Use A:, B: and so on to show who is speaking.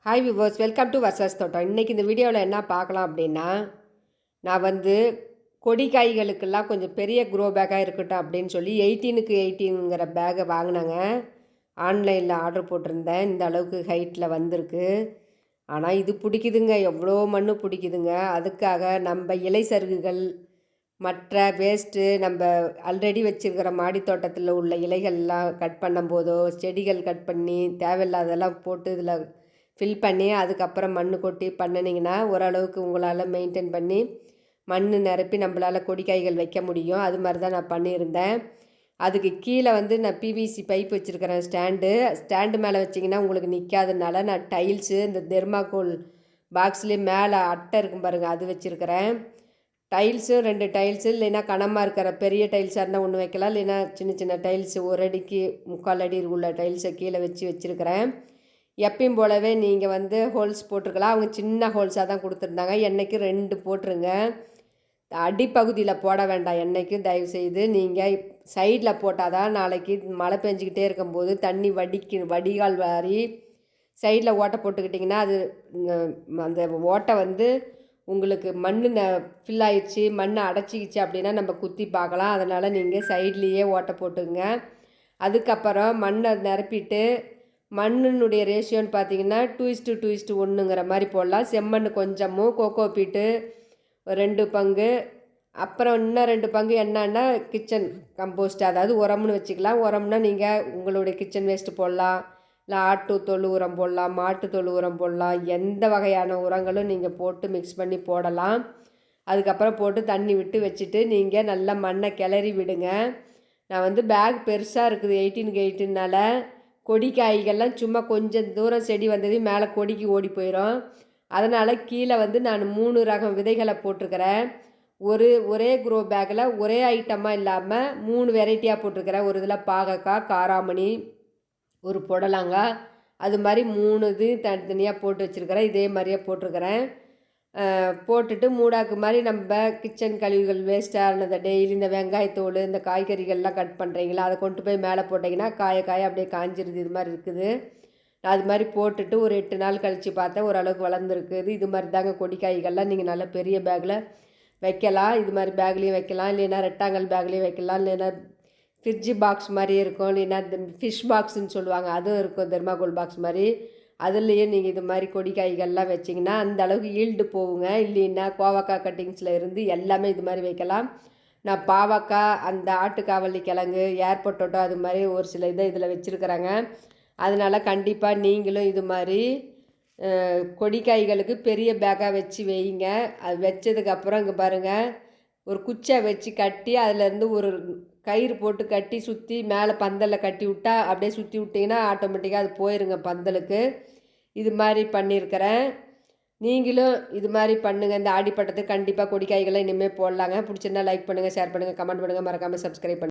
A: Hi viewers, welcome to versus தோட்டம். இன்றைக்கி இந்த வீடியோவில் என்ன பார்க்கலாம் அப்படின்னா, நான் கொடி காய்களுக்கெல்லாம் கொஞ்சம் பெரிய க்ரோ பேக்காக இருக்கட்டும் அப்படின்னு சொல்லி 18க்கு 18ங்கிற பேக்கை வாங்கினாங்க. ஆன்லைனில் ஆர்டர் போட்டிருந்தேன். இந்த அளவுக்கு ஹைட்டில் வந்திருக்கு. ஆனால் இது பிடிக்குதுங்க, எவ்வளோ மண் பிடிக்குதுங்க. அதுக்காக நம்ம இலை சருகுகள், மற்ற வேஸ்ட்டு, நம்ம ஆல்ரெடி வச்சுருக்கிற மாடி தோட்டத்தில் உள்ள இலைகள்லாம் கட் பண்ணும்போதோ, செடிகள் கட் பண்ணி தேவையில்லாதெல்லாம் போட்டு இதில் ஃபில் பண்ணி அதுக்கப்புறம் மண் கொட்டி பண்ணினீங்கன்னா ஓரளவுக்கு உங்களால் மெயின்டைன் பண்ணி மண் நிரப்பி நம்மளால் கொடி காய்கள் வைக்க முடியும். அது மாதிரி தான் நான் பண்ணியிருந்தேன். அதுக்கு கீழே நான் பிவிசி பைப் வச்சுருக்கிறேன். ஸ்டாண்டு மேலே வச்சிங்கன்னா உங்களுக்கு நிற்காதனால நான் டைல்ஸு, இந்த தெர்மாக்கோல் பாக்ஸ்லேயே மேலே அட்டை இருக்கும் பாருங்கள், அது வச்சுருக்கிறேன். டைல்ஸும் 2 டைல்ஸு, இல்லைன்னா கனமாக இருக்கிற பெரிய டைல்ஸாக இருந்தால் ஒன்று வைக்கலாம், இல்லைன்னா சின்ன சின்ன டைல்ஸு 1 அடிக்கு 3/4 அடி உள்ள டைல்ஸை கீழே வச்சுருக்கிறேன். எப்பயும் போலவே நீங்கள் ஹோல்ஸ் போட்டிருக்கலாம். அவங்க சின்ன ஹோல்ஸாக தான் கொடுத்துருந்தாங்க. என்றைக்கும் 2 போட்டுருங்க. அடிப்பகுதியில் போட வேண்டாம் என்றைக்கும். தயவுசெய்து நீங்கள் சைடில் போட்டால் தான் நாளைக்கு மழை பெஞ்சிக்கிட்டே இருக்கும்போது தண்ணி வடிகால் வாரி சைடில் ஓட்டை போட்டுக்கிட்டிங்கன்னா அது அந்த ஓட்டை உங்களுக்கு மண் ஃபில் ஆயிடுச்சு, மண் அடைச்சிக்கிச்சு அப்படின்னா நம்ம குத்தி பார்க்கலாம். அதனால் நீங்கள் சைட்லேயே ஓட்டை போட்டுங்க. அதுக்கப்புறம் மண்ணை நிரப்பிட்டு மண்ணினுடைய ரேஷியோன்னு பார்த்தீங்கன்னா 2:2:1ங்கிற மாதிரி போடலாம். செம்மண் கொஞ்சமும், கோகோ பீட்டு 2 பங்கு, அப்புறம் இன்னும் 2 பங்கு என்னன்னா கிச்சன் கம்போஸ்ட், அதாவது உரம்னு வச்சுக்கலாம். உரம்னா நீங்கள் உங்களுடைய கிச்சன் வேஸ்ட்டு போடலாம், இல்லை ஆட்டு தொழு உரம் போடலாம், மாட்டு தொழு உரம் போடலாம். எந்த வகையான உரங்களும் நீங்கள் போட்டு மிக்ஸ் பண்ணி போடலாம். அதுக்கப்புறம் போட்டு தண்ணி விட்டு வச்சுட்டு நீங்கள் நல்லா மண்ணை கிளறி விடுங்க. நான் பேக் பெருசாக இருக்குது 18க்கு 18னால கொடி காய்கள்லாம் சும்மா கொஞ்சம் தூரம் செடி வந்ததையும் மேலே கொடிக்கு ஓடி போயிடும். அதனால் கீழே நான் 3 ரகம் விதைகளை போட்டிருக்கிறேன். ஒரே க்ரோ பேக்கில் ஒரே ஐட்டமாக இல்லாமல் 3 வெரைட்டியாக போட்டிருக்கிறேன். ஒரு இதில் பாகக்காய், காராமணி, ஒரு புடலங்காய், அது மாதிரி 3 இது தனித்தனியாக போட்டு வச்சுருக்கிறேன். இதே மாதிரியே போட்டிருக்கிறேன். போட்டுட்டு மூடாக்கு மாதிரி நம்ம கிச்சன் கழிவுகள் வேஸ்ட்டானதை டெய்லி இந்த வெங்காயத்தோல், இந்த காய்கறிகள்லாம் கட் பண்ணுறீங்களா, அதை கொண்டு போய் மேலே போட்டிங்கன்னா காய அப்படியே காஞ்சிருது. இது மாதிரி இருக்குது. அது மாதிரி போட்டுட்டு ஒரு 8 நாள் கழித்து பார்த்தேன், ஓரளவுக்கு வளர்ந்துருக்குது. இது மாதிரி தாங்க கொடி காய்கள்லாம் நீங்கள் நல்ல பெரிய பேக்கில் வைக்கலாம். இது மாதிரி பேக்லேயும் வைக்கலாம், இல்லைன்னா ரெக்டாங்கல் பேக்லேயும் வைக்கலாம், இல்லைன்னா ஃப்ரிட்ஜு பாக்ஸ் மாதிரி இருக்கும், இல்லைன்னா இந்த ஃபிஷ் பாக்ஸுன்னு சொல்லுவாங்க, அதுவும் இருக்கும், தெர்மாகோல் பாக்ஸ் மாதிரி. அதுலேயே நீங்கள் இது மாதிரி கொடி காய்கள்லாம் வச்சிங்கன்னா அந்த அளவுக்கு ஈல்டு போகுங்க. இல்லைன்னா கோவக்காய் கட்டிங்ஸில் இருந்து எல்லாமே இது மாதிரி வைக்கலாம். நான் பாவக்காய், அந்த ஆட்டுக்காவல்லி கிழங்கு, ஏர் பொட்டோட்டோ, அது மாதிரி ஒரு சில இதில் வச்சுருக்குறாங்க. அதனால் கண்டிப்பாக நீங்களும் இது மாதிரி கொடி காய்களுக்கு பெரிய பேக்காக வச்சு வைங்க. அது வச்சதுக்கப்புறம் இங்கே பாருங்கள், ஒரு குச்சை வச்சு கட்டி அதிலேருந்து ஒரு கயிறு போட்டு கட்டி சுற்றி மேலே பந்தலில் கட்டி விட்டால் அப்படியே சுற்றி விட்டிங்கன்னா ஆட்டோமேட்டிக்காக அது போயிருங்க பந்தலுக்கு. இது மாதிரி பண்ணியிருக்கிறேன். நீங்களும் இது மாதிரி பண்ணுங்கள். இந்த ஆடிப்பட்டத்துக்கு கண்டிப்பாக கொடி காய்களை இனிமேல் போடலாங்க. பிடிச்சிருந்தா லைக் பண்ணுங்கள், ஷேர் பண்ணுங்கள், கமெண்ட் பண்ணுங்கள், மறக்காமல் சப்ஸ்கிரைப் பண்ணுங்கள்.